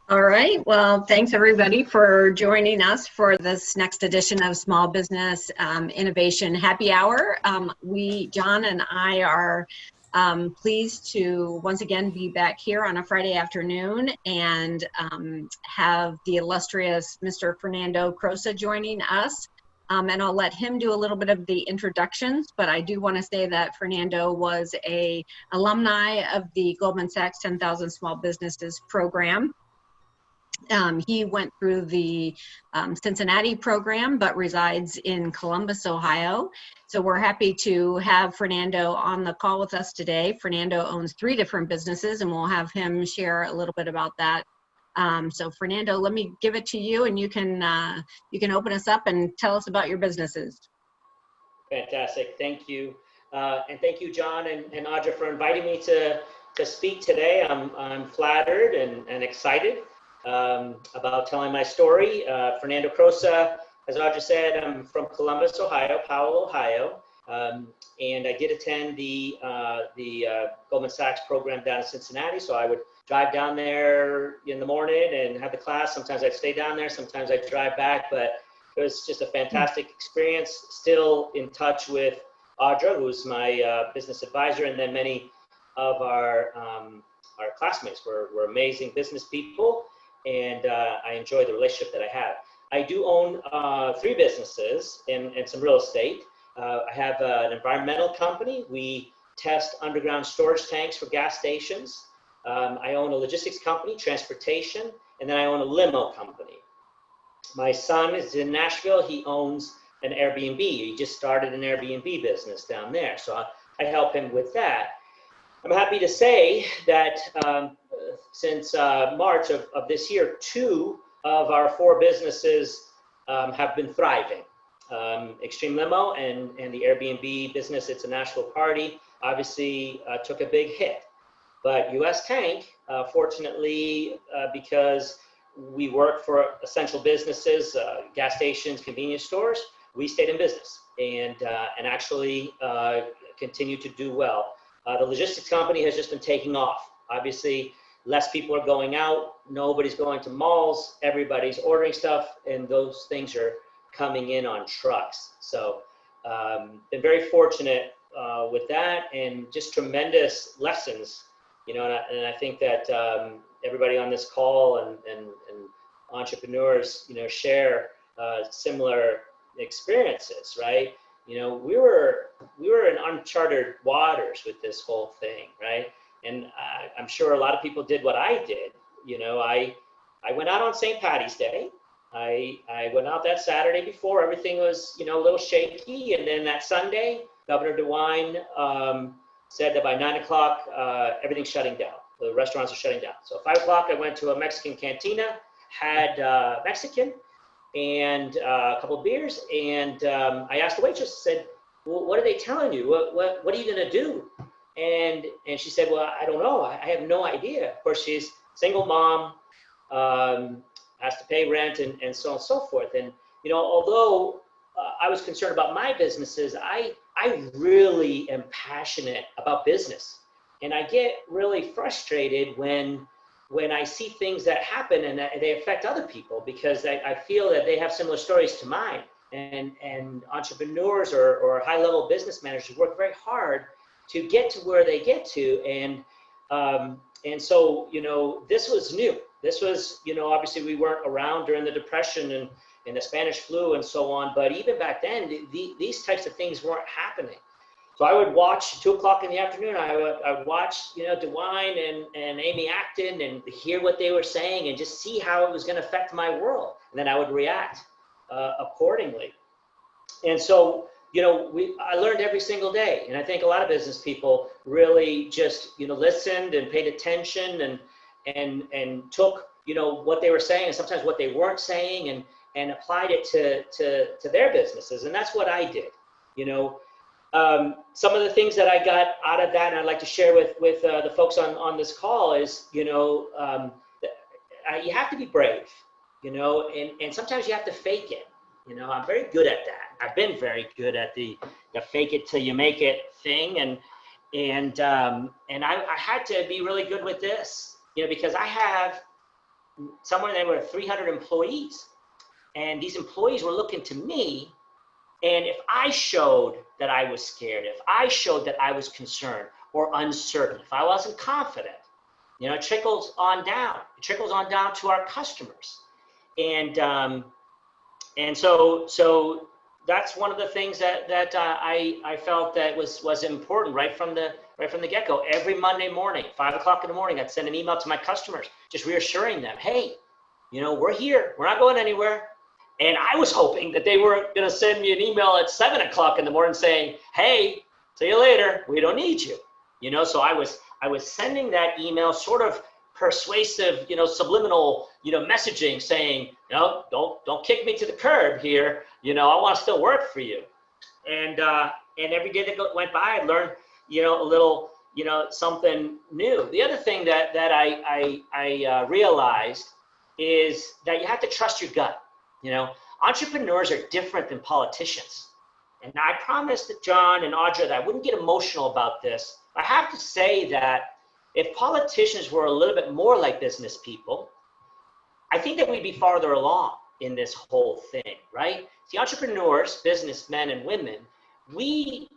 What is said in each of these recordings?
All right. Well, thanks everybody for joining us for this next edition of Small Business Innovation Happy Hour. John and I are pleased to once again be back here on a Friday afternoon and have the illustrious Mr. Fernando Crosa joining us. And I'll let him do a little bit of the introductions, but I do want to say that Fernando was an alumni of the Goldman Sachs 10,000 Small Businesses program. He went through the Cincinnati program, but resides in Columbus, Ohio. So we're happy to have Fernando on the call with us today. Fernando owns 3 different businesses, and we'll have him share a little bit about that. So Fernando, let me give it to you, and you can open us up and tell us about your businesses. Fantastic, thank you, and thank you, John and Audra, for inviting me to speak today. I'm flattered and excited about telling my story. Fernando Crosa, as Audra said, I'm from Columbus, Ohio, Powell, Ohio, and I did attend the Goldman Sachs program down in Cincinnati, so I would drive down there in the morning and have the class. Sometimes I'd stay down there, sometimes I'd drive back, but it was just a fantastic experience. Still in touch with Audra, who's my business advisor, and then many of our classmates were amazing business people. And I enjoy the relationship that I have. I do own 3 businesses and some real estate. I have an environmental company. We test underground storage tanks for gas stations. I own a logistics company, transportation, and then I own a limo company. My son is in Nashville. He owns an Airbnb. He just started an Airbnb business down there. So I help him with that. I'm happy to say that since March of this year, 2 of our 4 businesses have been thriving. Extreme Limo and the Airbnb business, it's a Nashville party, obviously took a big hit. But US Tank, fortunately, because we work for essential businesses, gas stations, convenience stores, we stayed in business and actually continue to do well. The logistics company has just been taking off. Obviously, less people are going out, nobody's going to malls, everybody's ordering stuff, and those things are coming in on trucks. So been very fortunate with that, and just tremendous lessons, and I think that everybody on this call and entrepreneurs, share similar experiences, right? We were in uncharted waters with this whole thing, right? And I'm sure a lot of people did what I did. I went out on St. Patty's Day. I went out that Saturday before. Everything was, a little shaky. And then that Sunday, Governor DeWine said that by 9 o'clock, everything's shutting down. The restaurants are shutting down. So 5 o'clock, I went to a Mexican cantina, had Mexican and a couple of beers. And I asked the waitress, said, well, what are they telling you? What are you going to do? And she said, well, I don't know. I have no idea. Of course, she's single mom, has to pay rent and so on and so forth. And, although I was concerned about my businesses, I really am passionate about business. And I get really frustrated when I see things that happen and that they affect other people, because I feel that they have similar stories to mine. And entrepreneurs or high-level business managers work very hard to get to where they get to, and so this was new. This was obviously we weren't around during the Depression and the Spanish flu and so on, but even back then these types of things weren't happening. So I would watch 2 o'clock in the afternoon. I would watch DeWine and Amy Acton and hear what they were saying and just see how it was going to affect my world, and then I would react accordingly. And so I learned every single day, and I think a lot of business people really just listened and paid attention and took what they were saying and sometimes what they weren't saying and applied it to their businesses, and that's what I did. Some of the things that I got out of that, and I'd like to share with the folks on this call is you have to be brave, and sometimes you have to fake it. I'm very good at that. I've been very good at the fake it till you make it thing, and I had to be really good with this, because I have somewhere there were 300 employees. And these employees were looking to me. And if I showed that I was scared, if I showed that I was concerned or uncertain, if I wasn't confident, it trickles on down. It trickles on down to our customers. And so that's one of the things that I felt that was important right from the get-go. Every Monday morning, 5 o'clock in the morning, I'd send an email to my customers, just reassuring them, hey, we're here. We're not going anywhere. And I was hoping that they were going to send me an email at 7 o'clock in the morning saying, hey, see you later. We don't need you. So I was sending that email, sort of persuasive, subliminal, messaging saying, don't kick me to the curb here. I want to still work for you. And every day that went by, I learned, a little, something new. The other thing that I realized is that you have to trust your gut. Entrepreneurs are different than politicians. And I promised John and Audra that I wouldn't get emotional about this. I have to say that if politicians were a little bit more like business people, I think that we'd be farther along in this whole thing, right? The entrepreneurs, businessmen and women, we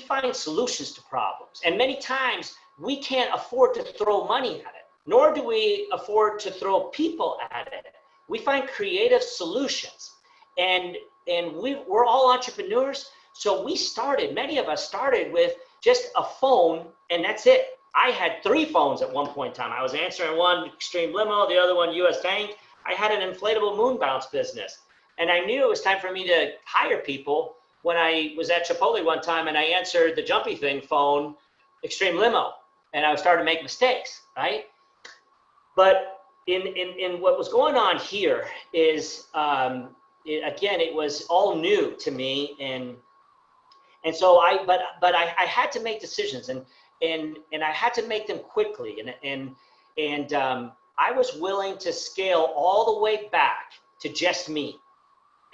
find solutions to problems. And many times we can't afford to throw money at it, nor do we afford to throw people at it. We find creative solutions. And we're all entrepreneurs. So many of us started with just a phone, and that's it. I had 3 phones at one point in time. I was answering one, Extreme Limo, the other one, US Bank. I had an inflatable moon bounce business. And I knew it was time for me to hire people when I was at Chipotle one time and I answered the jumpy thing phone, Extreme Limo, and I started to make mistakes, right? But in what was going on here is, it was all new to me. And so I had to make decisions and I had to make them quickly. And I was willing to scale all the way back to just me.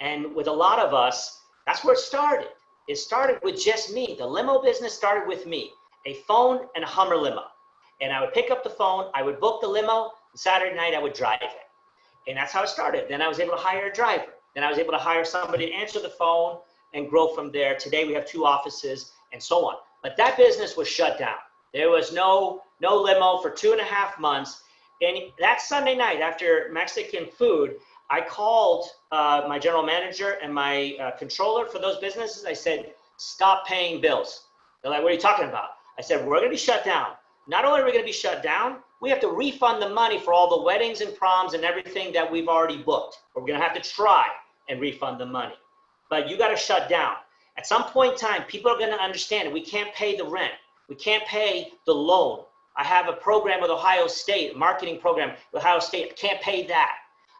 And with a lot of us, that's where it started. It started with just me. The limo business started with me, a phone and a Hummer limo. And I would pick up the phone, I would book the limo, and Saturday night I would drive it. And that's how it started. Then I was able to hire a driver. Then I was able to hire somebody to answer the phone and grow from there. Today we have 2 offices and so on. But that business was shut down. There was no limo for 2.5 months. And that Sunday night after Mexican food, I called my general manager and my controller for those businesses. I said, stop paying bills. They're like, what are you talking about? I said, we're going to be shut down. Not only are we going to be shut down, we have to refund the money for all the weddings and proms and everything that we've already booked. We're going to have to try and refund the money. But you got to shut down. At some point in time, people are going to understand we can't pay the rent. We can't pay the loan. I have a program with Ohio State, a marketing program with Ohio State. I can't pay that.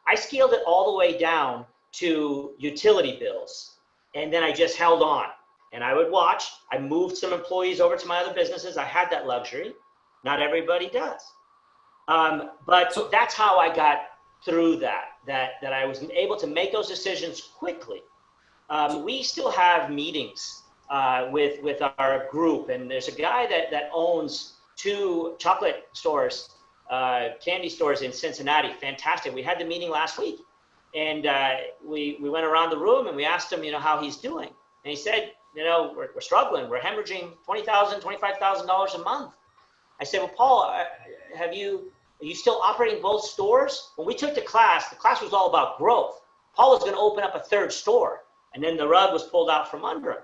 I scaled it all the way down to utility bills. And then I just held on. And I would watch. I moved some employees over to my other businesses. I had that luxury. Not everybody does. But that's how I got through that I was able to make those decisions quickly. We still have meetings with our group, and there's a guy that owns 2 chocolate stores, candy stores in Cincinnati. Fantastic. We had the meeting last week, and we went around the room and we asked him, how he's doing. And he said, we're struggling. We're hemorrhaging $20,000, $25,000 a month. I said, well, Paul, are you still operating both stores? When we took the class was all about growth. Paul was going to open up a 3rd store, and then the rug was pulled out from under him.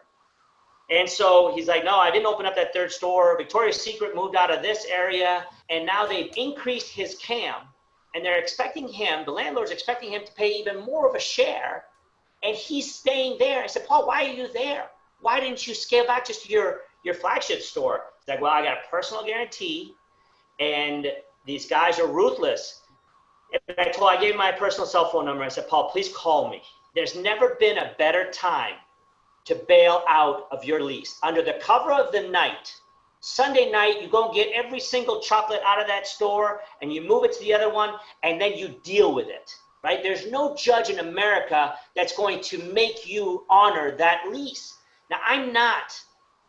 And so he's like, no, I didn't open up that 3rd store. Victoria's Secret moved out of this area, and now they've increased his CAM, and they're expecting him, the landlord's expecting him to pay even more of a share, and he's staying there. I said, Paul, why are you there? Why didn't you scale back just to your flagship store? He's like, well, I got a personal guarantee, and these guys are ruthless. And I gave him my personal cell phone number. I said, Paul, please call me. There's never been a better time to bail out of your lease. Under the cover of the night, Sunday night, you go and get every single chocolate out of that store and you move it to the other one and then you deal with it, right? There's no judge in America that's going to make you honor that lease. Now, I'm not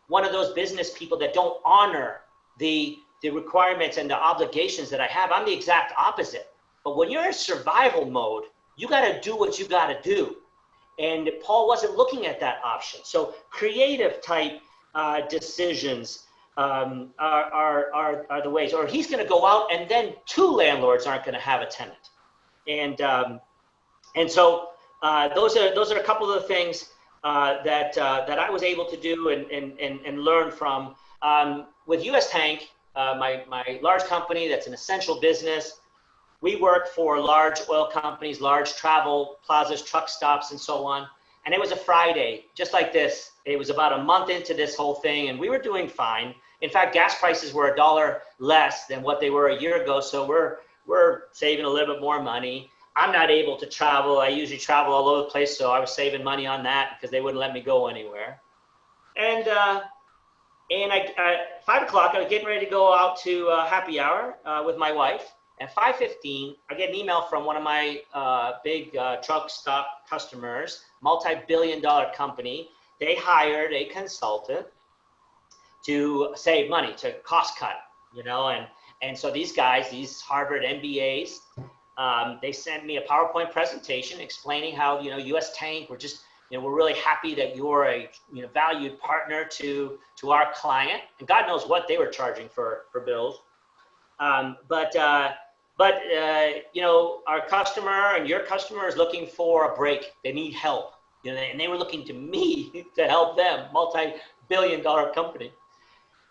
one of those business people that don't honor the requirements and the obligations that I have. I'm the exact opposite. But when you're in survival mode, you got to do what you got to do. And Paul wasn't looking at that option. So creative type decisions are the ways. Or he's going to go out, and then two landlords aren't going to have a tenant. And so those are a couple of the things that I was able to do and learn from. With US Tank, my large company that's an essential business, we work for large oil companies, large travel plazas, truck stops, and so on. And it was a Friday, just like this. It was about a month into this whole thing, and we were doing fine. In fact, gas prices were $1 less than what they were a year ago, so we're saving a little bit more money. I'm not able to travel. I usually travel all over the place, so I was saving money on that because they wouldn't let me go anywhere. And at 5 o'clock, I was getting ready to go out to happy hour with my wife. At 5:15, I get an email from one of my big truck stop customers, multi-billion-dollar company. They hired a consultant to save money, to cost cut, and so these guys, these Harvard MBAs, they sent me a PowerPoint presentation explaining how, US Tank, we're really happy that you're a valued partner to our client, and God knows what they were charging for bills. But our customer and your customer is looking for a break. They need help, and they were looking to me to help them, multi-billion-dollar company.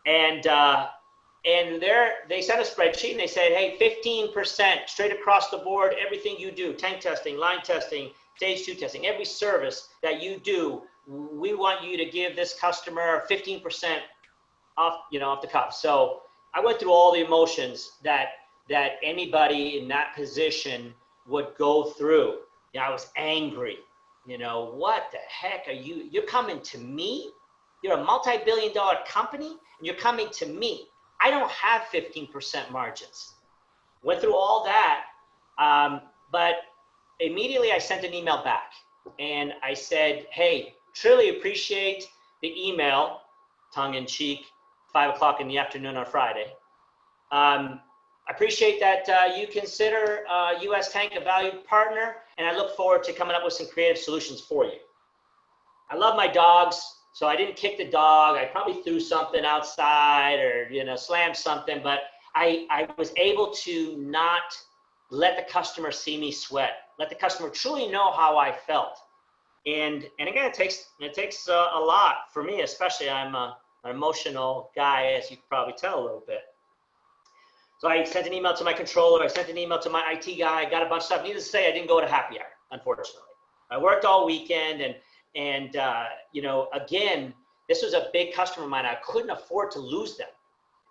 And they sent a spreadsheet and they said, hey, 15% straight across the board, everything you do, tank testing, line testing, stage 2 testing, every service that you do, we want you to give this customer 15% off the cuff. So I went through all the emotions that anybody in that position would go through. I was angry. What the heck are you? You're coming to me? You're a multi-billion-dollar company, and you're coming to me. I don't have 15% margins. Went through all that, but immediately I sent an email back, and I said, hey, truly appreciate the email, tongue-in-cheek, 5 o'clock in the afternoon on Friday. I appreciate that you consider US Tank a valued partner, and I look forward to coming up with some creative solutions for you. I love my dogs, so I didn't kick the dog. I probably threw something outside or slammed something, but I was able to not let the customer see me sweat. Let the customer truly know how I felt. And again, it takes a lot for me, especially. I'm an emotional guy, as you can probably tell a little bit. So I sent an email to my controller. I sent an email to my IT guy. I got a bunch of stuff. Needless to say, I didn't go to happy hour, unfortunately. I worked all weekend, and again, this was a big customer of mine. I couldn't afford to lose them,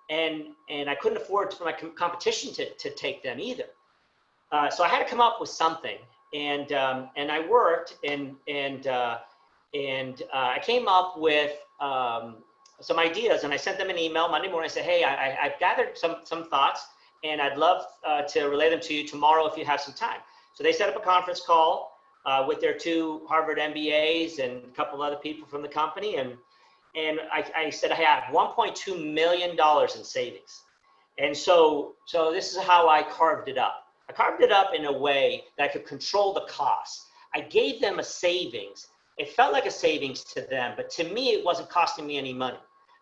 and I couldn't afford for my competition to take them either. So I had to come up with something, and I worked, and I came up with some ideas, and I sent them an email Monday morning. I said, hey, I've gathered some thoughts, and I'd love to relay them to you tomorrow if you have some time. So they set up a conference call with their 2 Harvard MBAs and a couple other people from the company, and I said I have $1.2 million in savings. And so this is how I carved it up. I carved it up in a way that I could control the costs. I gave them a savings. It felt like a savings to them, but to me, it wasn't costing me any money.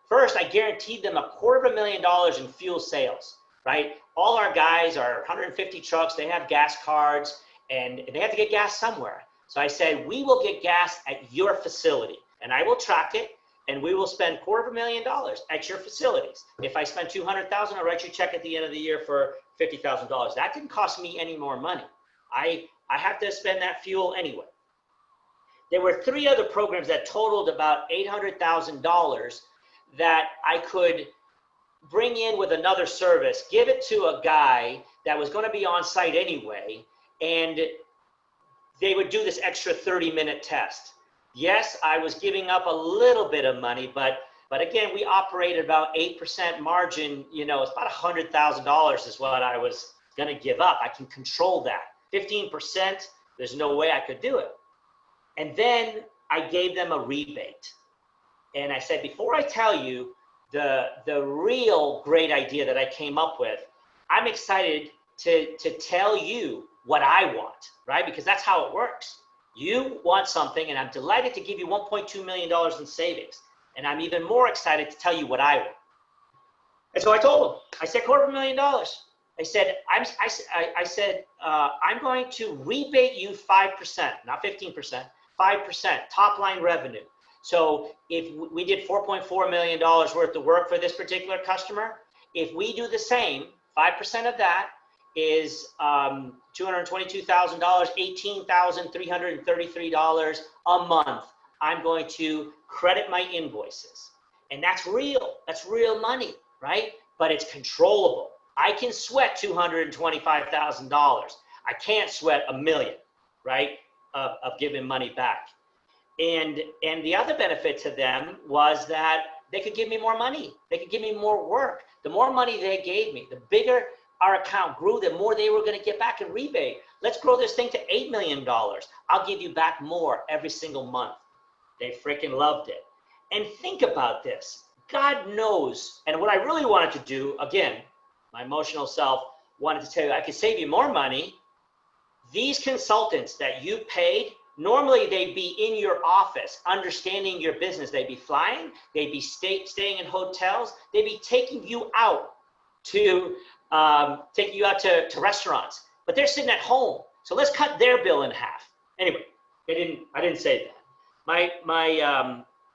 First, I guaranteed them $250,000 in fuel sales, right? All our guys are 150 trucks. They have gas cards, and they have to get gas somewhere. So I said, we will get gas at your facility, and I will track it, and we will spend $250,000 at your facilities. If I spend $200,000, I'll write you a check at the end of the year for $50,000. That didn't cost me any more money. I have to spend that fuel anyway. There were 3 other programs that totaled about $800,000 that I could bring in with another service, give it to a guy that was going to be on site anyway, and they would do this extra 30-minute test. Yes, I was giving up a little bit of money, but again, we operated about 8% margin. It's about $100,000 is what I was going to give up. I can control that. 15%, there's no way I could do it. And then I gave them a rebate. And I said, before I tell you the real great idea that I came up with, I'm excited to tell you what I want, right? Because that's how it works. You want something, and I'm delighted to give you $1.2 million in savings. And I'm even more excited to tell you what I want. And so I told him, I said, $250,000. I said, I'm going to rebate you 5%, not 15%, 5% top line revenue. So if we did $4.4 million worth of work for this particular customer, if we do the same, 5% of that is $222,000, $18,333 a month. I'm going to credit my invoices. And that's real money, right? But it's controllable. I can sweat $225,000. I can't sweat $1 million, right? Of giving money back. And the other benefit to them was that they could give me more money. They could give me more work. The more money they gave me, the bigger our account grew, the more they were going to get back in rebate. Let's grow this thing to $8 million. I'll give you back more every single month. They freaking loved it. And think about this. God knows. And what I really wanted to do, again, my emotional self wanted to tell you, I could save you more money. These consultants that you paid, normally they'd be in your office, understanding your business. They'd be flying, they'd be staying in hotels, they'd be taking you out to restaurants, but they're sitting at home. So let's cut their bill in half. Anyway, I didn't say that.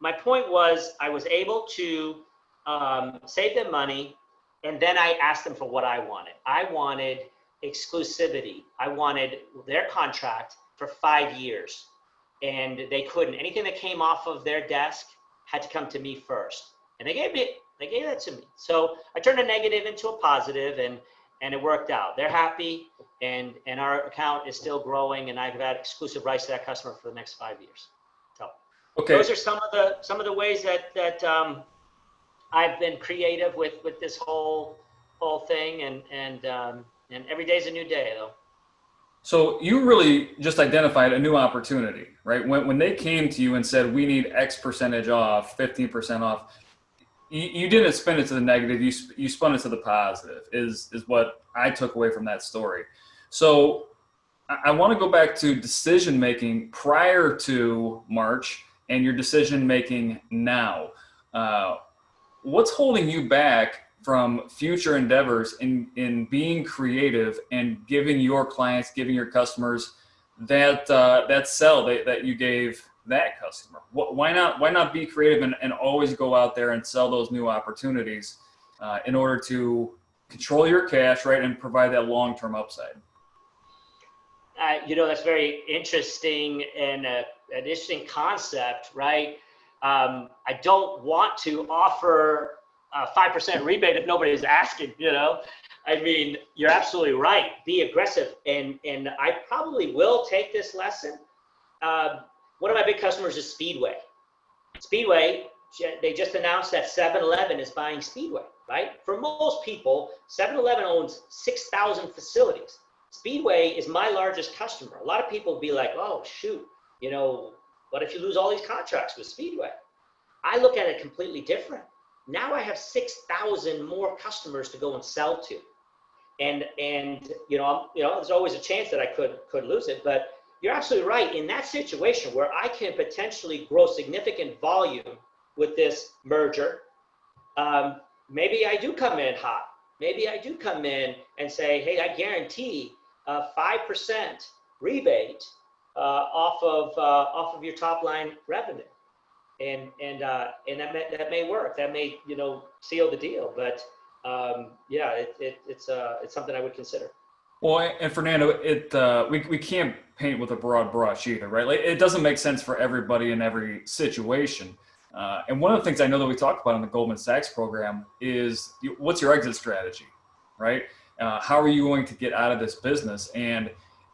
My point was I was able to save them money, and then I asked them for what I wanted. I wanted exclusivity. I wanted their contract for 5 years, and they couldn't. Anything that came off of their desk had to come to me first, and they gave that to me. So I turned a negative into a positive, and it worked out. They're happy, and our account is still growing, and I've had exclusive rights to that customer for the next 5 years. So okay. Those are some of the ways that I've been creative with this whole thing, and every day's a new day, though. So you really just identified a new opportunity, right? When they came to you and said, we need X percentage off, 15% off, you didn't spin it to the negative, you spun it to the positive, is what I took away from that story. So I want to go back to decision-making prior to March and your decision-making now. What's holding you back from future endeavors in being creative and giving your clients, giving your customers that sell that you gave that customer? Why not be creative and always go out there and sell those new opportunities in order to control your cash, right, and provide that long-term upside? That's very interesting and an interesting concept, right? I don't want to offer a 5% rebate if nobody's asking, I mean, you're absolutely right. Be aggressive. And I probably will take this lesson. One of my big customers is Speedway. Speedway, they just announced that 7-Eleven is buying Speedway, right? For most people, 7-Eleven owns 6,000 facilities. Speedway is my largest customer. A lot of people will be like, oh, shoot, what if you lose all these contracts with Speedway? I look at it completely different. Now I have 6,000 more customers to go and sell to. And there's always a chance that I could lose it, but you're absolutely right. In that situation where I can potentially grow significant volume with this merger, maybe I do come in hot. Maybe I do come in and say, hey, I guarantee a 5% rebate off of your top line revenue. And that may work. That may seal the deal. But it's something I would consider. Well, and Fernando, we can't paint with a broad brush either, right? Like, it doesn't make sense for everybody in every situation. And one of the things I know that we talked about in the Goldman Sachs program is what's your exit strategy, right? How are you going to get out of this business? And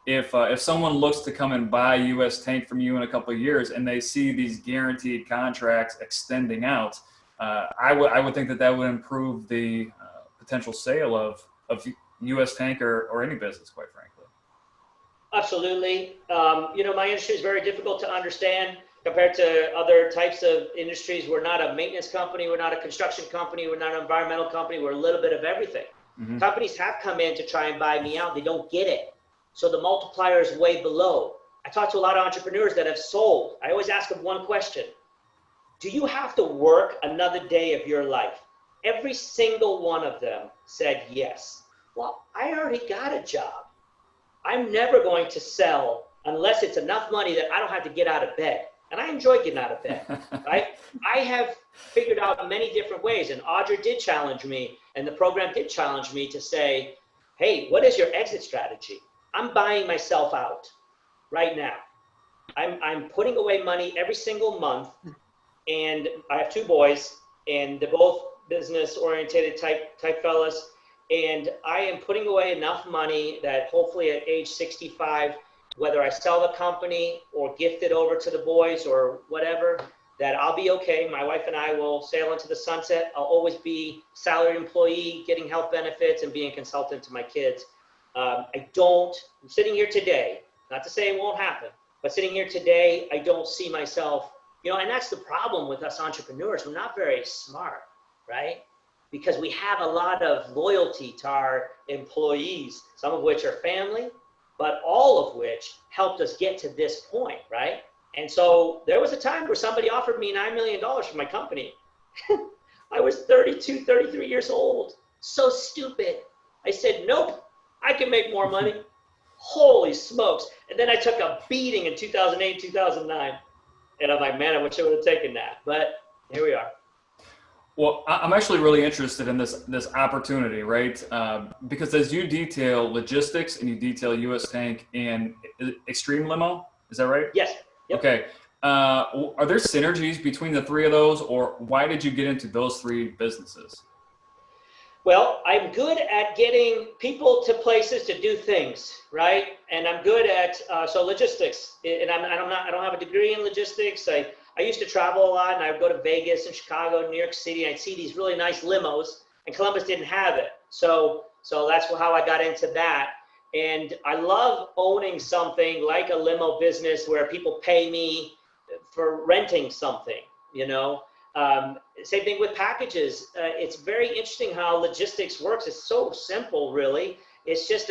if someone looks to come and buy US Tank from you in a couple of years and they see these guaranteed contracts extending out, I would think that would improve the potential sale of US Tank or any business, quite frankly. Absolutely. My industry is very difficult to understand compared to other types of industries. We're not a maintenance company. We're not a construction company. We're not an environmental company. We're a little bit of everything. Companies have come in to try and buy me out. They don't get it. So the multiplier is way below. I talk to a lot of entrepreneurs that have sold. I always ask them one question. Do you have to work another day of your life? Every single one of them said yes. Well, I already got a job. I'm never going to sell unless it's enough money that I don't have to get out of bed. And I enjoy getting out of bed, right? I have figured out many different ways, and Audra did challenge me, and the program did challenge me to say, hey, what is your exit strategy? I'm buying myself out right now. I'm putting away money every single month, and I have 2 boys, and they're both business-oriented type fellas, and I am putting away enough money that hopefully at age 65, whether I sell the company or gift it over to the boys or whatever, that I'll be okay. My wife and I will sail into the sunset. I'll always be salaried employee, getting health benefits and being a consultant to my kids. I'm sitting here today, not to say it won't happen, but sitting here today, I don't see myself, and that's the problem with us entrepreneurs. We're not very smart, right? Because we have a lot of loyalty to our employees, some of which are family, but all of which helped us get to this point, right? And so there was a time where somebody offered me $9 million for my company. I was 32, 33 years old. So stupid. I said, nope, I can make more money. Holy smokes. And then I took a beating in 2008, 2009. And I'm like, man, I wish I would have taken that. But here we are. Well, I'm actually really interested in this opportunity, right? Because as you detail logistics and you detail US Tank and Extreme Limo, is that right? Yes. Yep. Okay. Are there synergies between the 3 of those, or why did you get into those 3 businesses? Well, I'm good at getting people to places to do things, right? And I'm good at so logistics. And I don't have a degree in logistics. I used to travel a lot, and I would go to Vegas and Chicago, New York City, and I'd see these really nice limos, and Columbus didn't have it. So that's how I got into that. And I love owning something like a limo business where people pay me for renting something, Same thing with packages. It's very interesting how logistics works. It's so simple, really. It's just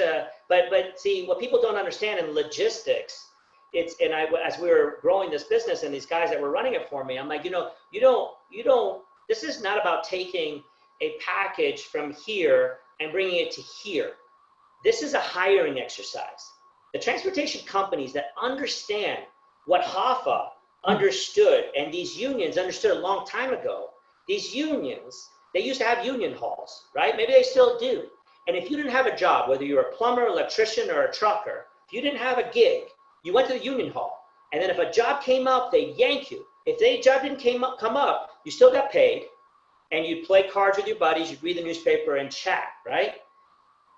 but see, what people don't understand in logistics, as we were growing this business and these guys that were running it for me, I'm like, this is not about taking a package from here and bringing it to here. This is a hiring exercise. The transportation companies that understand what HAFA understood and these unions understood a long time ago, these unions, they used to have union halls, right? Maybe they still do. And if you didn't have a job, whether you're a plumber, electrician, or a trucker, if you didn't have a gig, you went to the union hall. And then if a job came up, they'd yank you. If the job didn't come up, you still got paid, and you'd play cards with your buddies, you'd read the newspaper and chat, right?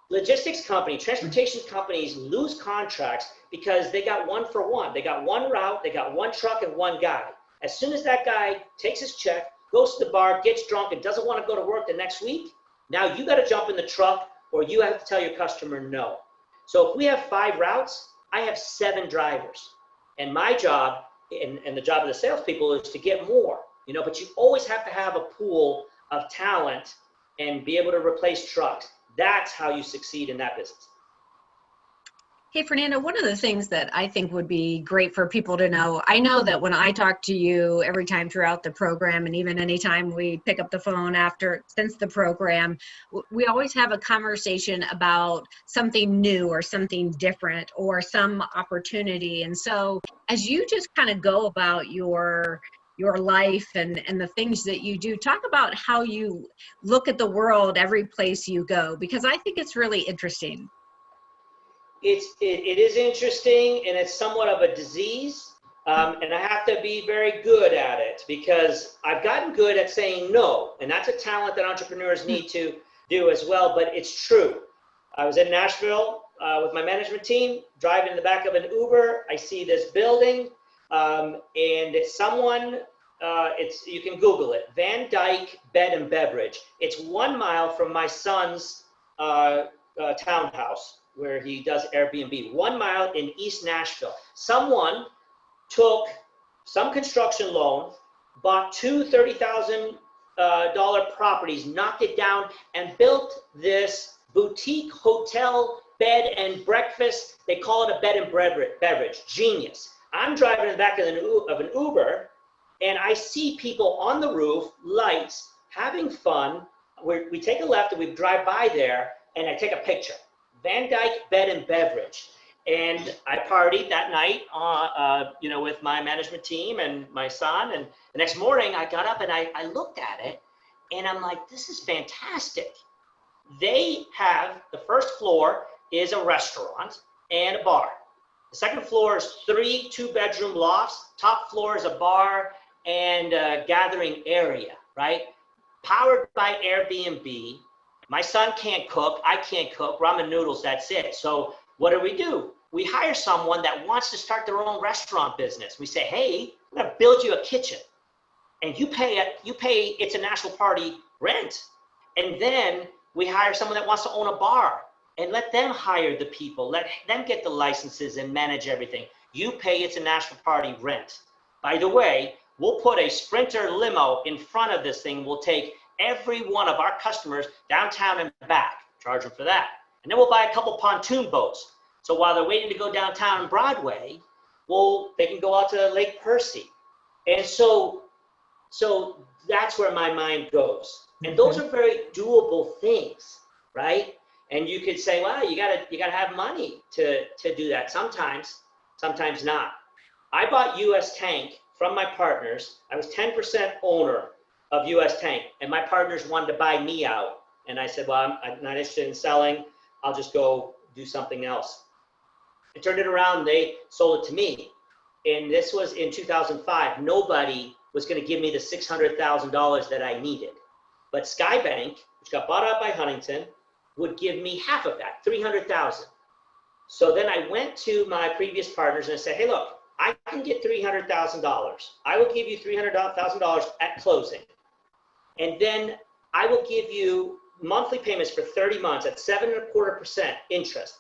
Logistics companies, transportation companies lose contracts because they got 1 for 1. They got 1 route, they got 1 truck and 1 guy. As soon as that guy takes his check, goes to the bar, gets drunk, and doesn't want to go to work the next week, now you got to jump in the truck or you have to tell your customer no. So if we have 5 routes, I have 7 drivers. And my job and the job of the salespeople is to get more, but you always have to have a pool of talent and be able to replace trucks. That's how you succeed in that business. Hey, Fernando, one of the things that I think would be great for people to know, I know that when I talk to you every time throughout the program, and even anytime we pick up the phone since the program, we always have a conversation about something new or something different or some opportunity. And so as you just kind of go about your life and the things that you do, talk about how you look at the world every place you go, because I think it's really interesting. It is interesting, and it's somewhat of a disease, and I have to be very good at it because I've gotten good at saying no, and that's a talent that entrepreneurs need to do as well, but it's true. I was in Nashville with my management team, driving in the back of an Uber. I see this building, and it's someone, you can Google it, Van Dyke Bed and Beverage. It's 1 mile from my son's townhouse, where he does Airbnb, 1 mile in East Nashville. Someone took some construction loan, bought 2 30,000 dollar properties, knocked it down, and built this boutique hotel bed and breakfast. They call it a bed and beverage. Genius. I'm driving in the back of an Uber, and I see people on the roof, lights, having fun. We take a left and we drive by there, and I take a picture. Van Dyke Bed and Beverage. And I partied that night, with my management team and my son. And the next morning, I got up and I looked at it, and I'm like, this is fantastic. They have, the first floor is a restaurant and a bar. The second floor is 3 two-bedroom lofts. Top floor is a bar and a gathering area, right? Powered by Airbnb. My son can't cook. I can't cook. Ramen noodles, that's it. So what do? We hire someone that wants to start their own restaurant business. We say, hey, I'm going to build you a kitchen. And you pay It's a National Party rent. And then we hire someone that wants to own a bar. And let them hire the people, let them get the licenses and manage everything. You pay It's a National Party rent. By the way, we'll put a Sprinter limo in front of this thing. We'll take every one of our customers downtown and back, charge them for that. And then we'll buy a couple pontoon boats. So while they're waiting to go downtown Broadway, they can go out to Lake Percy. And so that's where my mind goes. And those are very doable things, right? And you could say, well, you gotta have money to do that. Sometimes not. I bought US Tank from my partners. I was 10% owner of US Tank, and my partners wanted to buy me out. And I said, well, I'm not interested in selling. I'll just go do something else. I turned it around. They sold it to me. And this was in 2005. Nobody was going to give me the $600,000 that I needed. But Skybank, which got bought out by Huntington, would give me half of that, $300,000. So then I went to my previous partners and I said, hey, look, I can get $300,000. I will give you $300,000 at closing. And then I will give you monthly payments for 30 months at 7.25% interest.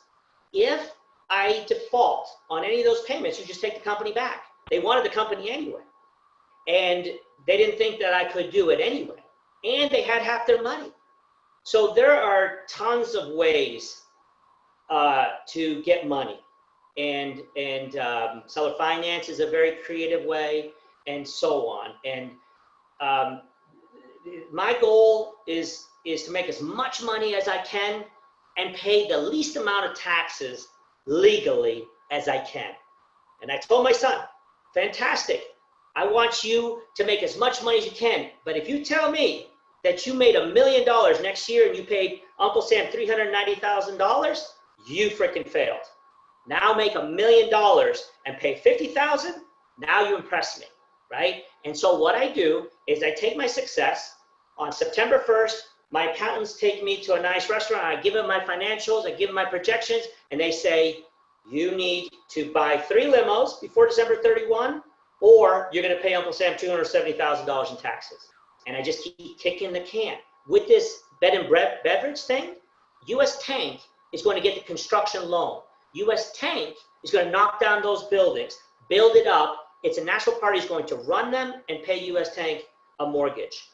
If I default on any of those payments, you just take the company back. They wanted the company anyway. And they didn't think that I could do it anyway. And they had half their money. So there are tons of ways to get money. And seller finance is a very creative way, and so on. And my goal is to make as much money as I can and pay the least amount of taxes legally as I can. And I told my son, fantastic, I want you to make as much money as you can, but if you tell me that you made $1 million next year and you paid Uncle Sam $390,000, you freaking failed. Now make $1 million and pay $50,000. Now you impress me, right? And so what I do is I take my success. On September 1st, my accountants take me to a nice restaurant. I give them my financials, I give them my projections, and they say, you need to buy 3 limos before December 31, or you're going to pay Uncle Sam $270,000 in taxes. And I just keep kicking the can. With this bed and beverage thing, US Tank is going to get the construction loan. US Tank is going to knock down those buildings, build it up. It's a National Party is going to run them and pay US Tank a mortgage.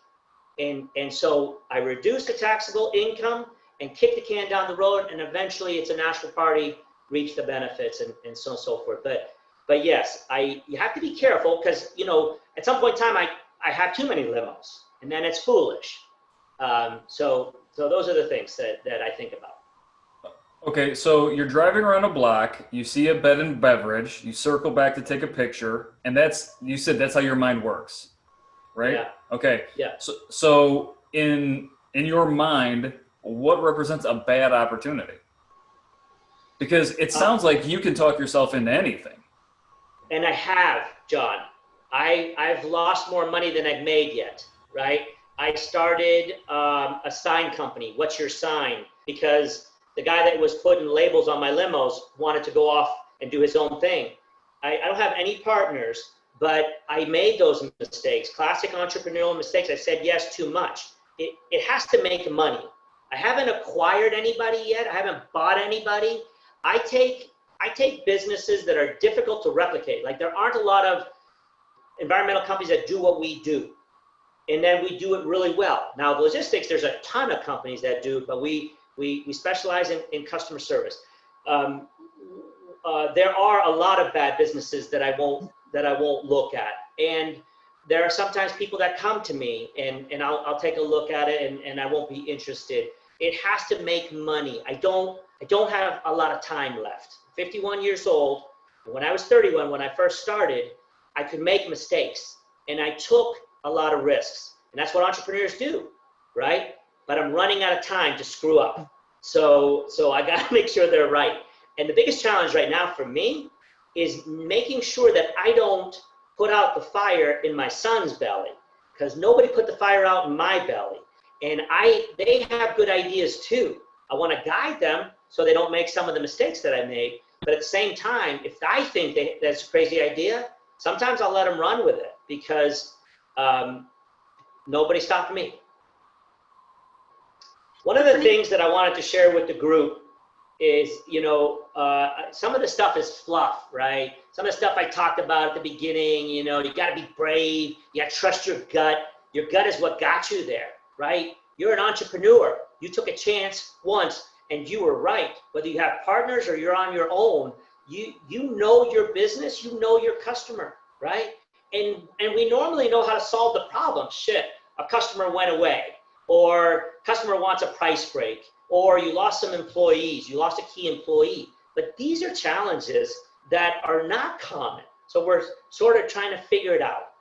And so I reduce the taxable income and kick the can down the road, and eventually it's a National Party reach the benefits and so on and so forth. But yes, you have to be careful because, at some point in time, I have too many limos, and then it's foolish. So those are the things that I think about. Okay, so you're driving around a block, you see a bed and beverage, you circle back to take a picture, and you said that's how your mind works, right? Yeah. Okay. Yeah. So in your mind, what represents a bad opportunity? Because it sounds like you can talk yourself into anything. And I have, John. I've lost more money than I've made yet, right? I started a sign company, What's Your Sign? Because the guy that was putting labels on my limos wanted to go off and do his own thing. I don't have any partners, but I made those mistakes, classic entrepreneurial mistakes. I said yes too much. It has to make money. I haven't acquired anybody yet. I haven't bought anybody. I take businesses that are difficult to replicate. Like there aren't a lot of environmental companies that do what we do. and then we do it really well. Now, logistics, there's a ton of companies that do, but we specialize in customer service. There are a lot of bad businesses that I won't look at, and there are sometimes people that come to me and I'll take a look at it and I won't be interested. It has to make money. I don't have a lot of time left. 51 years old. When I was 31, when I first started, I could make mistakes and I took a lot of risks. And that's what entrepreneurs do, right? But I'm running out of time to screw up. So I got to make sure they're right. And the biggest challenge right now for me is making sure that I don't put out the fire in my son's belly, because nobody put the fire out in my belly. And they have good ideas too. I want to guide them so they don't make some of the mistakes that I made. But at the same time, if I think that's a crazy idea, sometimes I'll let them run with it, because nobody stopped me. One of the things that I wanted to share with the group is, some of the stuff is fluff, right? Some of the stuff I talked about at the beginning, you got to be brave. You got to trust your gut. Your gut is what got you there, right? You're an entrepreneur. You took a chance once and you were right. Whether you have partners or you're on your own, you know your business, you know your customer, right? And we normally know how to solve the problem. Shit, a customer went away, or customer wants a price break, or you lost some employees, you lost a key employee. But these are challenges that are not common. So we're sort of trying to figure it out.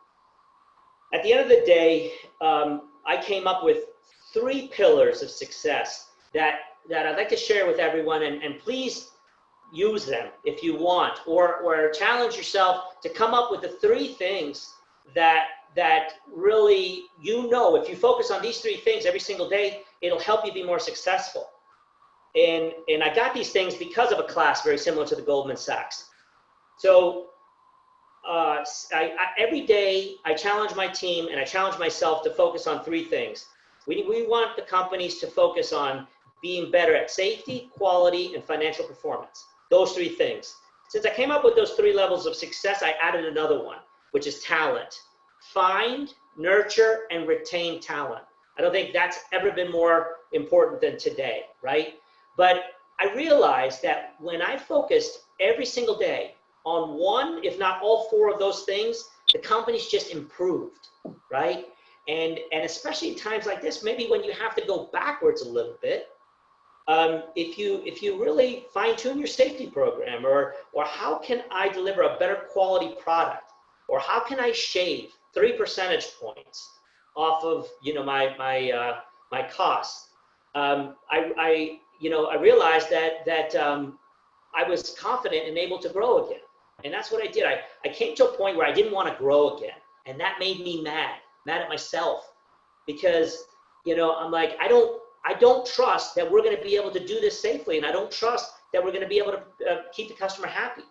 At the end of the day, I came up with 3 pillars of success that I'd like to share with everyone, and please use them if you want, or challenge yourself to come up with the 3 things that really, if you focus on these 3 things every single day, it'll help you be more successful. And I got these things because of a class very similar to the Goldman Sachs. So every day I challenge my team and I challenge myself to focus on 3 things. We want the companies to focus on being better at safety, quality, and financial performance. Those 3 things. Since I came up with those 3 levels of success, I added another one, which is talent. Find, nurture, and retain talent. I don't think that's ever been more important than today, right? But I realized that when I focused every single day on 1, if not all 4 of those things, the company's just improved, right? And especially in times like this, maybe when you have to go backwards a little bit, if you really fine-tune your safety program, or how can I deliver a better quality product, or how can I shave 3 percentage points off of my costs, I realized that I was confident and able to grow again. And that's what I did. I came to a point where I didn't want to grow again. And that made me mad at myself, because, I'm like, I don't trust that we're going to be able to do this safely. And I don't trust that we're going to be able to keep the customer happy.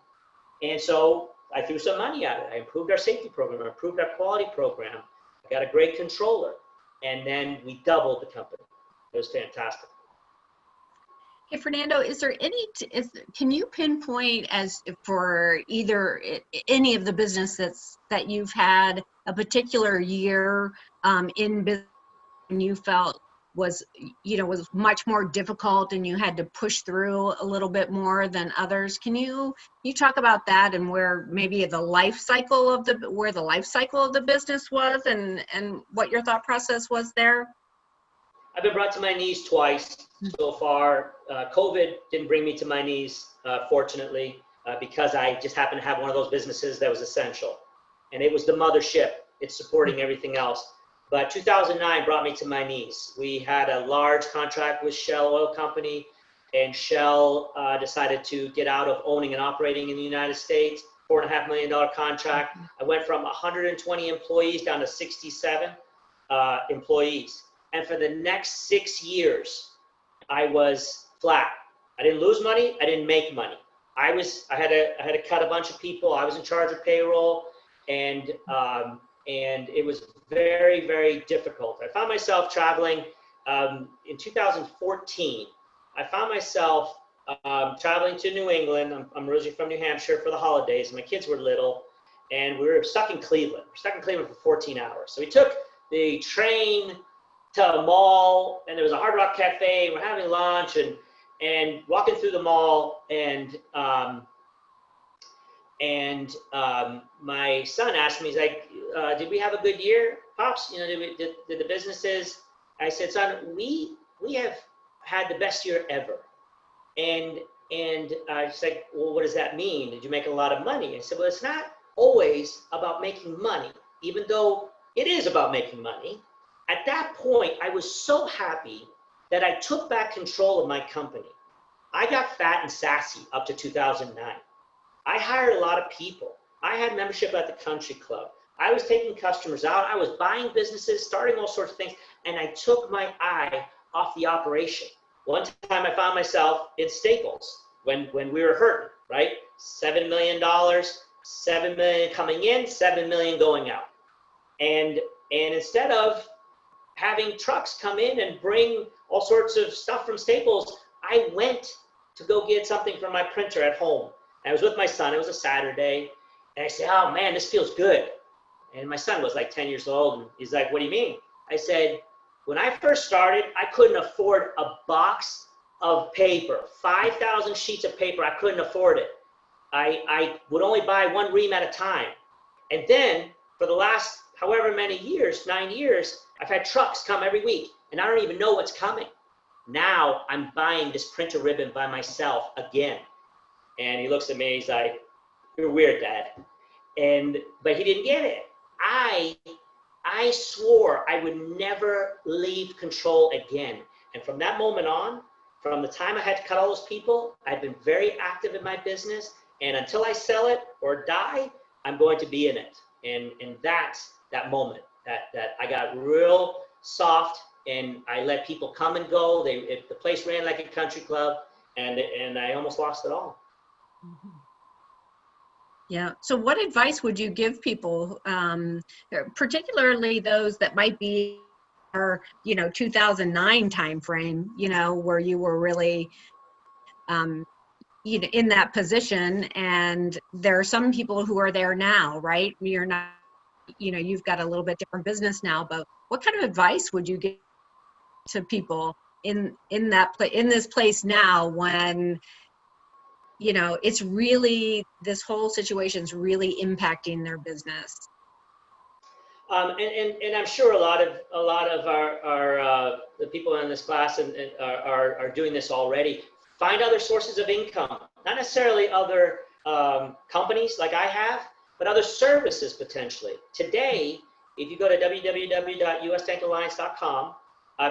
And so I threw some money at it. I improved our safety program. I improved our quality program. I got a great controller. And then we doubled the company. It was fantastic. Hey, Fernando, can you pinpoint, as for either any of the businesses that you've had, a particular year in business and you felt was much more difficult and you had to push through a little bit more than others? Can you talk about that, and where maybe the life cycle of the business was, and what your thought process was there? I've been brought to my knees twice so far. COVID didn't bring me to my knees, fortunately, because I just happened to have one of those businesses that was essential. And it was the mothership. It's supporting everything else. But 2009 brought me to my knees. We had a large contract with Shell Oil Company, and Shell decided to get out of owning and operating in the United States. $4.5 million contract. I went from 120 employees down to 67 employees. And for the next 6 years, I was flat. I didn't lose money. I didn't make money. I had to cut a bunch of people. I was in charge of payroll, and it was very, very difficult. I found myself traveling in 2014. I found myself traveling to New England. I'm originally from New Hampshire for the holidays. My kids were little, and we were stuck in Cleveland. We're stuck in Cleveland for 14 hours. So we took the train to a mall, and there was a Hard Rock Cafe, and we're having lunch, and walking through the mall, and my son asked me, he's like, did we have a good year, Pops? You know, did the businesses? I said, son, we have had the best year ever. And she's like, well, what does that mean? Did you make a lot of money? I said, well, it's not always about making money, even though it is about making money. At that point, I was so happy that I took back control of my company. I got fat and sassy up to 2009. I hired a lot of people. I had membership at the country club. I was taking customers out. I was buying businesses, starting all sorts of things, and I took my eye off the operation. One time I found myself in Staples when we were hurting, right? $7 million, $7 million coming in, $7 million going out. And instead of having trucks come in and bring all sorts of stuff from Staples, I went to go get something from my printer at home. I was with my son. It was a Saturday. And I said, oh, man, this feels good. And my son was like 10 years old. And he's like, what do you mean? I said, when I first started, I couldn't afford a box of paper, 5,000 sheets of paper. I couldn't afford it. I would only buy one ream at a time. And then for the last however many years, 9 years, I've had trucks come every week, and I don't even know what's coming. Now I'm buying this printer ribbon by myself again. And he looks at me, he's like, you're weird, Dad. But he didn't get it. I swore I would never leave control again. And from that moment on, from the time I had to cut all those people, I've been very active in my business. And until I sell it or die, I'm going to be in it. And that's that moment that I got real soft, and I let people come and go. The place ran like a country club, and I almost lost it all. Mm-hmm. Yeah. So what advice would you give people, particularly those that might be, 2009 timeframe, where you were really, in that position, and there are some people who are there now, right? You're not, you've got a little bit different business now, but what kind of advice would you give to people in this place now when, it's really, this whole situation's really impacting their business? And I'm sure a lot of our the people in this class are doing this already. Find other sources of income, not necessarily other companies like I have, but other services potentially. Today, if you go to www.ustankalliance.com,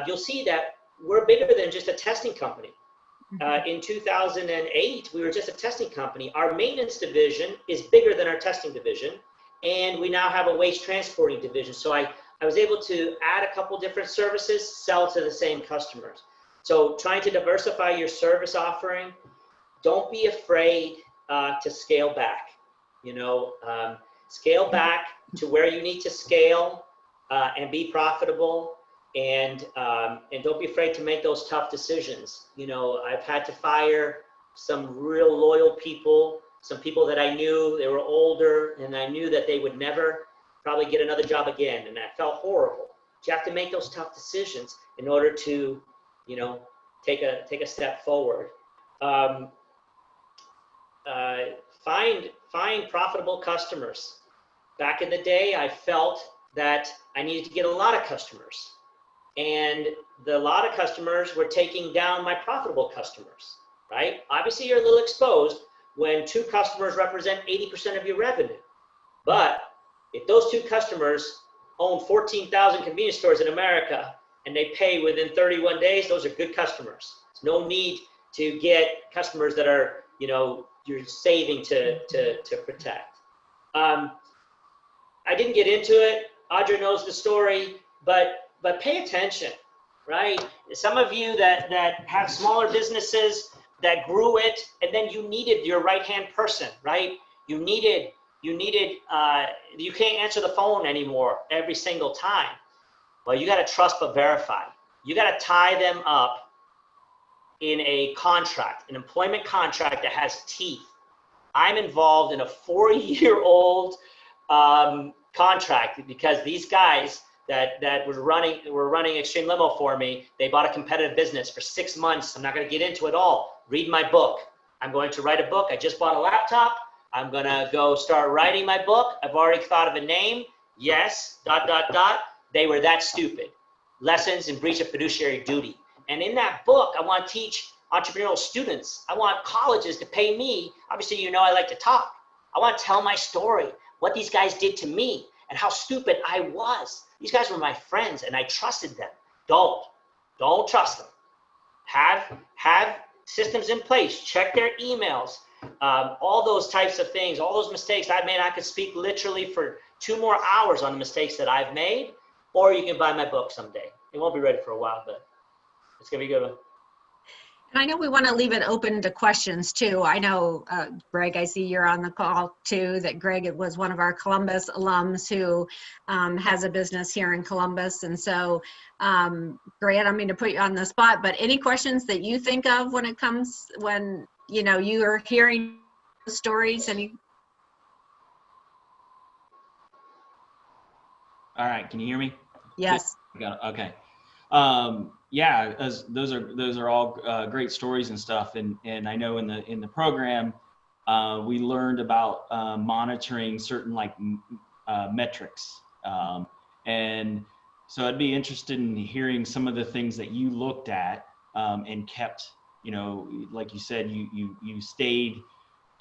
you'll see that we're bigger than just a testing company. In 2008, we were just a testing company. Our maintenance division is bigger than our testing division, and we now have a waste transporting division. So I was able to add a couple different services, sell to the same customers. So trying to diversify your service offering. Don't be afraid to scale back. Scale back to where you need to scale and be profitable. And don't be afraid to make those tough decisions. I've had to fire some real loyal people, some people that I knew, they were older, and I knew that they would never probably get another job again, and that felt horrible. But you have to make those tough decisions in order to, take a step forward. Find profitable customers. Back in the day, I felt that I needed to get a lot of customers. And a lot of customers were taking down my profitable customers, right? Obviously, you're a little exposed when 2 customers represent 80% of your revenue. But if those 2 customers own 14,000 convenience stores in America and they pay within 31 days, those are good customers. There's no need to get customers that are, you're saving to protect. I didn't get into it. Audra knows the story, but pay attention, right? Some of you that have smaller businesses that grew it, and then you needed your right-hand person, right? You can't answer the phone anymore every single time. Well, you got to trust but verify. You got to tie them up in a contract, an employment contract that has teeth. I'm involved in a 4-year-old contract because these guys that were running Extreme Limo for me. They bought a competitive business for 6 months. I'm not going to get into it all. Read my book. I'm going to write a book. I just bought a laptop. I'm going to go start writing my book. I've already thought of a name. Yes, ... They were that stupid. Lessons in breach of fiduciary duty. And in that book, I want to teach entrepreneurial students. I want colleges to pay me. Obviously, you know I like to talk. I want to tell my story, what these guys did to me and how stupid I was. These guys were my friends and I trusted them. Don't trust them. Have systems in place. Check their emails. All those types of things, all those mistakes I've made. I could speak literally for 2 more hours on the mistakes that I've made, or you can buy my book someday. It won't be ready for a while, but it's going to be a good one. And I know we want to leave it open to questions too. I know, Greg, I see you're on the call too, that Greg was one of our Columbus alums who has a business here in Columbus. And so, Greg, I don't mean to put you on the spot, but any questions that you think of when you are hearing stories? All right, can you hear me? Yes. Okay. Yeah, those are all great stories and stuff. And I know in the program, we learned about monitoring certain metrics. And so I'd be interested in hearing some of the things that you looked at and kept, like you said, you stayed,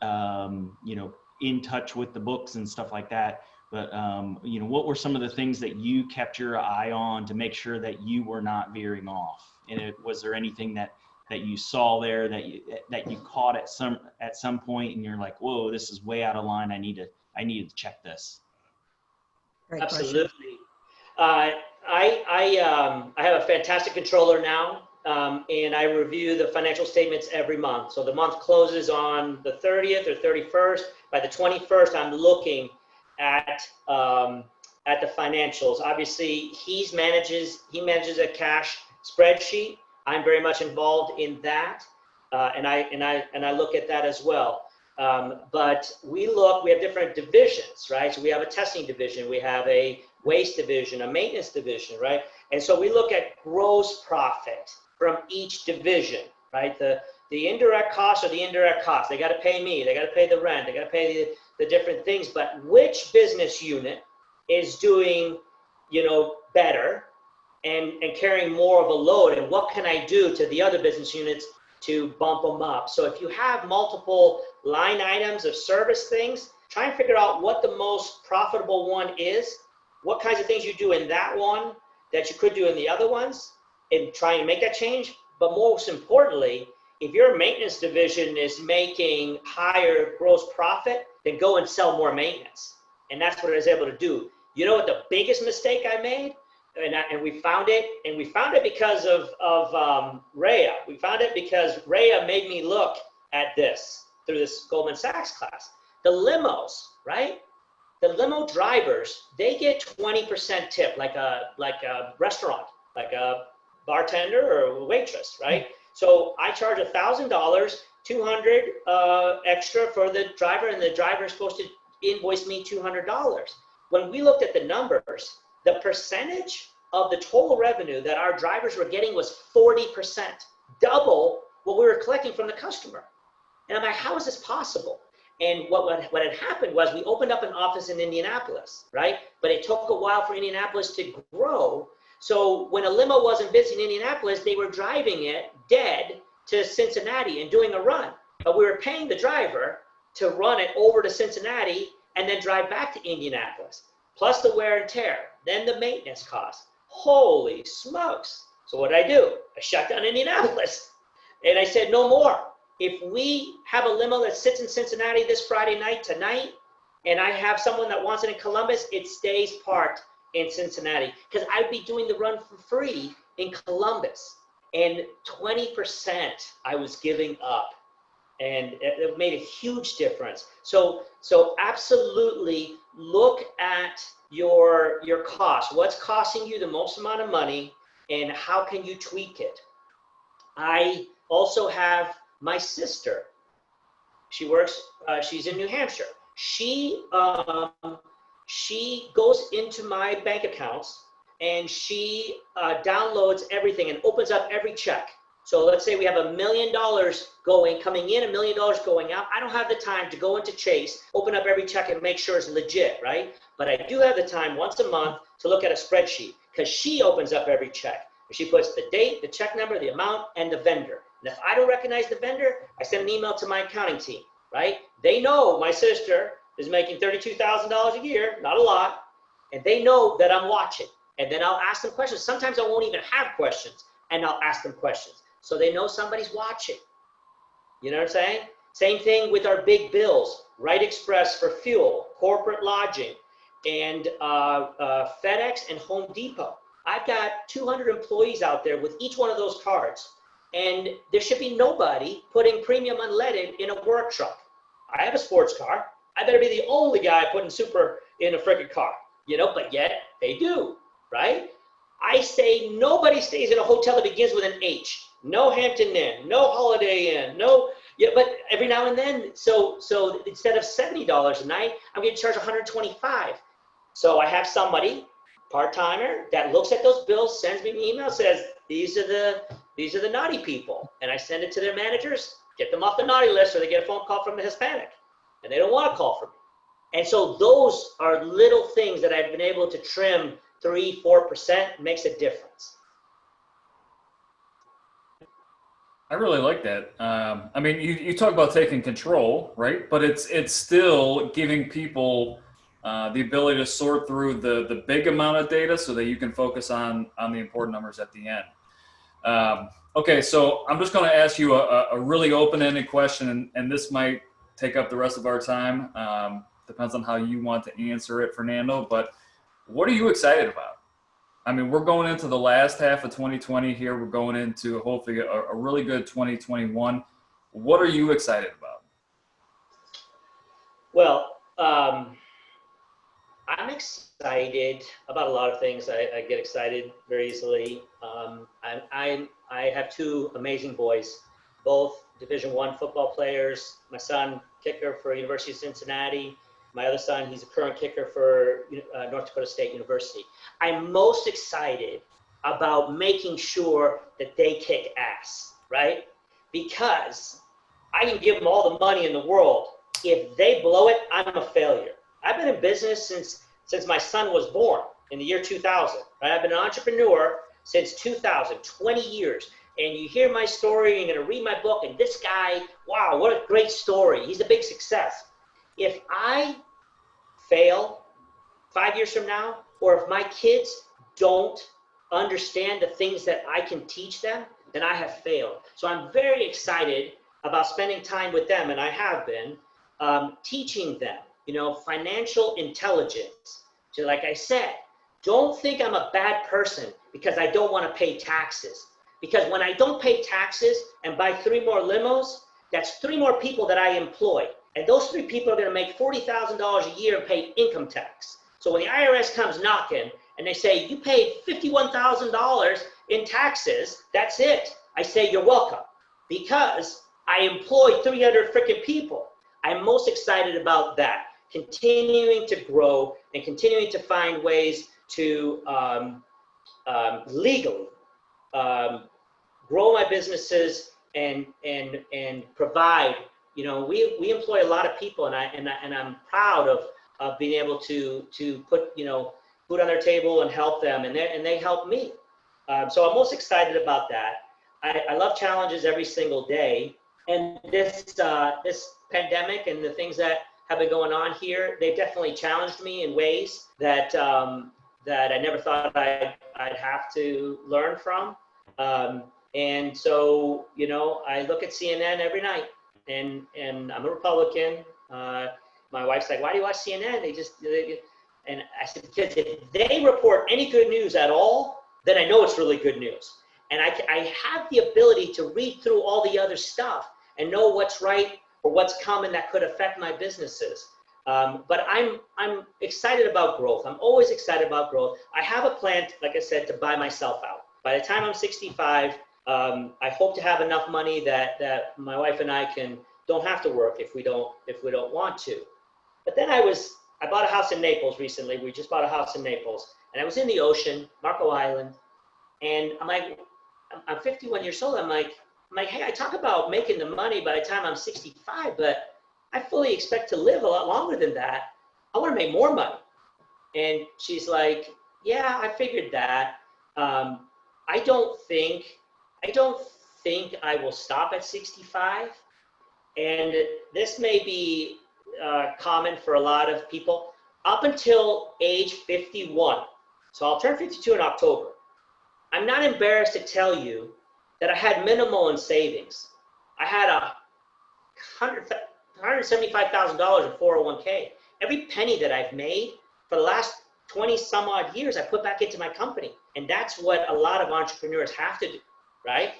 in touch with the books and stuff like that. But, what were some of the things that you kept your eye on to make sure that you were not veering off? And was there anything that you saw there that you caught at some point and you're like, whoa, this is way out of line. I need to check this. Great Absolutely. I have a fantastic controller now, and I review the financial statements every month. So the month closes on the 30th or 31st. By the 21st, I'm looking at the financials. Obviously, he manages a cash spreadsheet. I'm very much involved in that, and I look at that as well. But we have different divisions, right? So we have a testing division, we have a waste division, a maintenance division, right? And so we look at gross profit from each division, right? The indirect costs are the indirect costs. They got to pay me. They got to pay the rent. They got to pay the different things. But which business unit is doing, better and carrying more of a load? And what can I do to the other business units to bump them up? So if you have multiple line items of service things, try and figure out what the most profitable one is, what kinds of things you do in that one that you could do in the other ones, and try and make that change. But most importantly, if your maintenance division is making higher gross profit, then go and sell more maintenance. And that's what I was able to do. You know what the biggest mistake I made? And we found it, because of Rhea. We found it because Rhea made me look at this through this Goldman Sachs class. The limos, right? The limo drivers, they get 20% tip, like a restaurant, like a bartender or a waitress, right? So I charge $1,000, $200 extra for the driver, and the driver is supposed to invoice me $200. When we looked at the numbers, the percentage of the total revenue that our drivers were getting was 40%, double what we were collecting from the customer. And I'm like, how is this possible? And what had happened was we opened up an office in Indianapolis, right? But it took a while for Indianapolis to grow. So when a limo wasn't busy in Indianapolis, they were driving it dead to Cincinnati and doing a run. But we were paying the driver to run it over to Cincinnati and then drive back to Indianapolis, plus the wear and tear, then the maintenance costs. Holy smokes. So what did I do? I shut down Indianapolis. And I said, no more. If we have a limo that sits in Cincinnati this Friday night tonight, and I have someone that wants it in Columbus, it stays parked in Cincinnati, because I'd be doing the run for free in Columbus. And 20% I was giving up. And it made a huge difference. So absolutely look at your cost. What's costing you the most amount of money, and how can you tweak it? I also have my sister. She works, she's in New Hampshire. She goes into my bank accounts and she downloads everything and opens up every check. So let's say we have $1 million coming in, $1 million going out. I don't have the time to go into Chase, open up every check and make sure it's legit, right? But I do have the time once a month to look at a spreadsheet, because she opens up every check. She puts the date, the check number, the amount, and the vendor. And if I don't recognize the vendor, I send an email to my accounting team, right? They know my sister is making $32,000 a year, not a lot, and they know that I'm watching. And then I'll ask them questions. Sometimes I won't even have questions, and I'll ask them questions. So they know somebody's watching. You know what I'm saying? Same thing with our big bills, Right Express for fuel, corporate lodging, and FedEx and Home Depot. I've got 200 employees out there with each one of those cards, and there should be nobody putting premium unleaded in a work truck. I have a sports car. I better be the only guy putting super in a freaking car, you know, but yet they do, right? I say nobody stays in a hotel that begins with an H. No Hampton Inn, no Holiday Inn, no, yeah, but every now and then, so instead of $70 a night, I'm getting charged $125. So I have somebody, part-timer, that looks at those bills, sends me an email, says, these are the naughty people. And I send it to their managers, get them off the naughty list, or they get a phone call from the Hispanic. And they don't want to call from me. And so those are little things that I've been able to trim 3-4%, makes a difference. I really like that. I mean, you talk about taking control, right? But it's still giving people the ability to sort through the big amount of data so that you can focus on the important numbers at the end. Okay, so I'm just going to ask you a really open-ended question, and this might take up the rest of our time. Depends on how you want to answer it, Fernando. But what are you excited about? I mean, we're going into the last half of 2020 here. We're going into hopefully a really good 2021. What are you excited about? Well, I'm excited about a lot of things. I get excited very easily. I have two amazing boys, both Division I football players. My son, kicker for University of Cincinnati. My other son, he's a current kicker for North Dakota State University. I'm most excited about making sure that they kick ass, right? Because I can give them all the money in the world. If they blow it, I'm a failure. I've been in business since my son was born in the year 2000, right? I've been an entrepreneur since 2000, 20 years. And you hear my story, you're gonna read my book, and this guy, wow, what a great story. He's a big success. If I fail 5 years from now, or if my kids don't understand the things that I can teach them, then I have failed. So I'm very excited about spending time with them, and I have been teaching them, you know, financial intelligence. So like I said, don't think I'm a bad person because I don't want to pay taxes. Because when I don't pay taxes and buy 3 more limos, that's 3 more people that I employ. And those 3 people are going to make $40,000 a year and pay income tax. So when the IRS comes knocking and they say, you paid $51,000 in taxes, that's it. I say, you're welcome. Because I employ 300 freaking people. I'm most excited about that. Continuing to grow and continuing to find ways to legally grow my businesses and provide. You know, we employ a lot of people, and I'm proud of being able to put, you know, food on their table and help them, and they help me. So I'm most excited about that. I love challenges every single day, and this pandemic and the things that have been going on here, they've definitely challenged me in ways that I never thought I'd have to learn from. And so, you know, I look at CNN every night, and I'm a Republican. My wife's like, why do you watch CNN? And I said, because if they report any good news at all, then I know it's really good news. And I have the ability to read through all the other stuff and know what's right or what's coming that could affect my businesses. But I'm excited about growth. I'm always excited about growth. I have a plan, like I said, to buy myself out. By the time I'm 65, I hope to have enough money that my wife and I don't have to work if we don't want to. But then I was I bought a house in Naples recently. We just bought a house in Naples, and I was in the ocean, Marco Island, and I'm like, I'm 51 years old. I'm like, hey, I talk about making the money by the time I'm 65, but I fully expect to live a lot longer than that. I want to make more money. And she's like, yeah, I figured that. I don't think I will stop at 65. And this may be common for a lot of people up until age 51. So I'll turn 52 in October. I'm not embarrassed to tell you that I had minimal in savings. I had $175,000 in 401k. Every penny that I've made for the last 20 some odd years, I put back into my company. And that's what a lot of entrepreneurs have to do, right?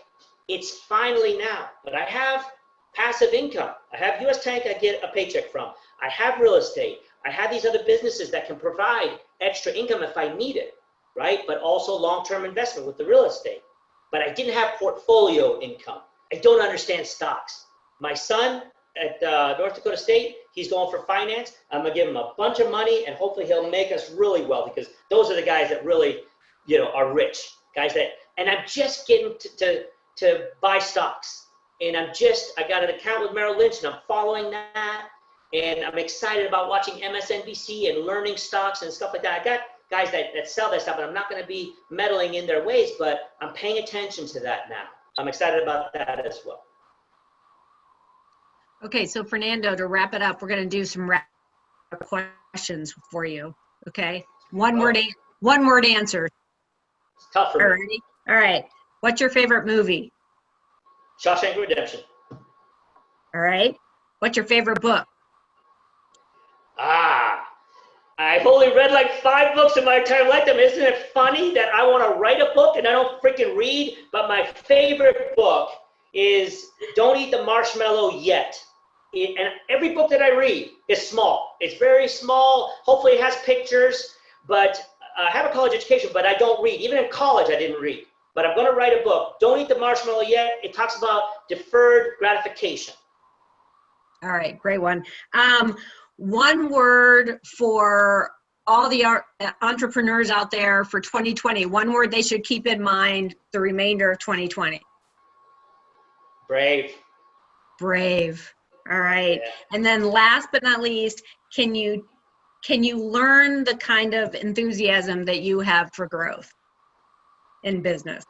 It's finally now, but I have passive income. I have US Tank I get a paycheck from. I have real estate. I have these other businesses that can provide extra income if I need it, right? But also long-term investment with the real estate. But I didn't have portfolio income. I don't understand stocks. My son at North Dakota State, he's going for finance. I'm gonna give him a bunch of money and hopefully he'll make us really well, because those are the guys that really, are rich. Guys that, and I'm just getting to buy stocks. And I got an account with Merrill Lynch and I'm following that. And I'm excited about watching MSNBC and learning stocks and stuff like that. I got guys that sell that stuff, and I'm not going to be meddling in their ways, but I'm paying attention to that now. I'm excited about that as well. Okay, so Fernando, to wrap it up, we're going to do some rapid questions for you. Okay, one word answer. It's tough for me. Alrighty. All right. What's your favorite movie? Shawshank Redemption. All right. What's your favorite book? I've only read like 5 books in my entire lifetime. Isn't it funny that I want to write a book and I don't freaking read? But my favorite book is Don't Eat the Marshmallow Yet. And every book that I read is small. It's very small. Hopefully it has pictures. But I have a college education, but I don't read. Even in college, I didn't read. But I'm going to write a book. Don't Eat the Marshmallow Yet. It talks about deferred gratification. All right, great one. One word for all the entrepreneurs out there for 2020. One word they should keep in mind the remainder of 2020. Brave. Brave. All right. Yeah. And then last but not least, can you learn the kind of enthusiasm that you have for growth in business?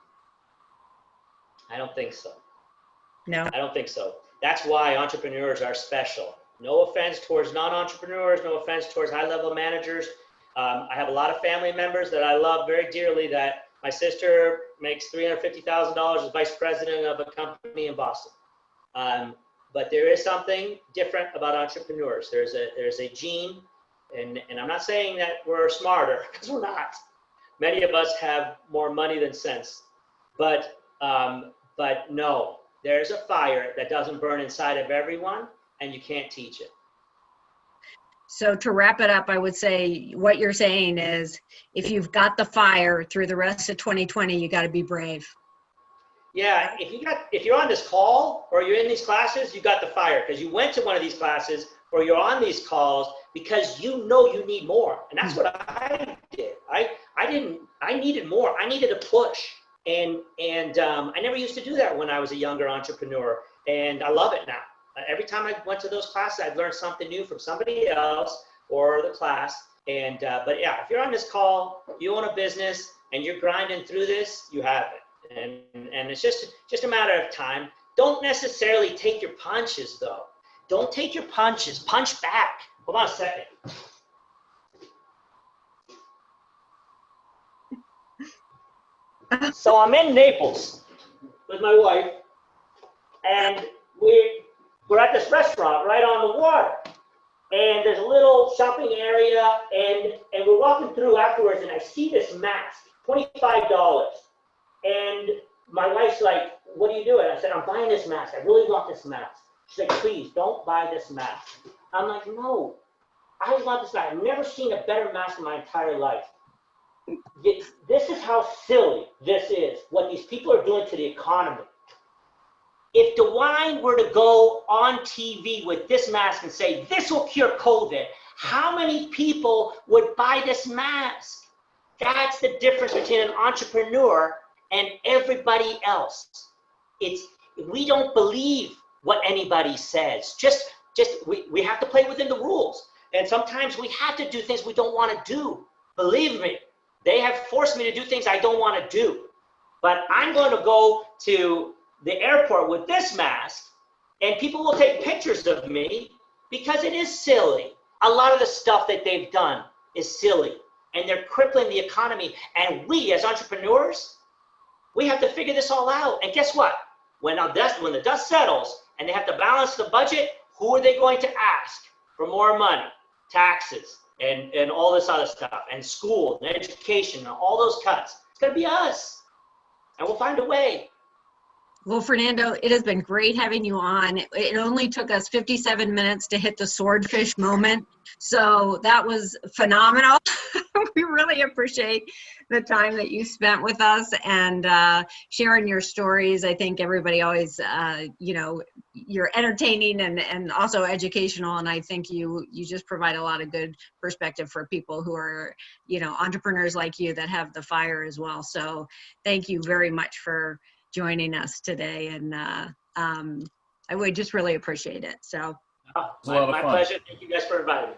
I don't think so. No. I don't think so. That's why entrepreneurs are special. No offense towards non-entrepreneurs, no offense towards high-level managers. I have a lot of family members that I love very dearly. That my sister makes $350,000 as vice president of a company in Boston. But there is something different about entrepreneurs. There's a gene, and I'm not saying that we're smarter, because we're not. Many of us have more money than sense. But no, there's a fire that doesn't burn inside of everyone, and you can't teach it. So to wrap it up, I would say what you're saying is if you've got the fire through the rest of 2020, you got to be brave. Yeah, if you're on this call or you're in these classes, you got the fire because you went to one of these classes or you're on these calls because you know you need more. And that's what I did. I needed more. I needed a push. And I never used to do that when I was a younger entrepreneur. And I love it now. Every time I went to those classes, I'd learn something new from somebody else or the class. And but yeah, if you're on this call, you own a business and you're grinding through this, you have it. And it's just a matter of time. Don't necessarily take your punches though. Don't take your punches. Punch back. Hold on a second. So I'm in Naples with my wife, and we're at this restaurant right on the water. And there's a little shopping area, and we're walking through afterwards, and I see this mask, $25. And my wife's like, "What are you doing?" I said, "I'm buying this mask. I really want this mask." She's like, "Please don't buy this mask." I'm like, "No, I want this mask. I've never seen a better mask in my entire life." This is how silly this is, what these people are doing to the economy. if DeWine were to go on TV with this mask and say, this will cure COVID, how many people would buy this mask? That's the difference between an entrepreneur and everybody else. We don't believe what anybody says. We have to play within the rules. And sometimes we have to do things we don't want to do. Believe me, they have forced me to do things I don't want to do. But I'm going to go to the airport with this mask, and people will take pictures of me because it is silly. A lot of the stuff that they've done is silly, and they're crippling the economy. And we, as entrepreneurs, we have to figure this all out. And guess what? When the dust settles and they have to balance the budget, who are they going to ask for more money? Taxes and all this other stuff, and school and education and all those cuts. It's going to be us, and we'll find a way. Well, Fernando, it has been great having you on. It only took us 57 minutes to hit the swordfish moment, so that was phenomenal. We really appreciate the time that you spent with us and sharing your stories. I think everybody always, you're entertaining and also educational, and I think you just provide a lot of good perspective for people who are, entrepreneurs like you that have the fire as well. So thank you very much for joining us today, and I would just really appreciate it. So my pleasure. Thank you guys for inviting me.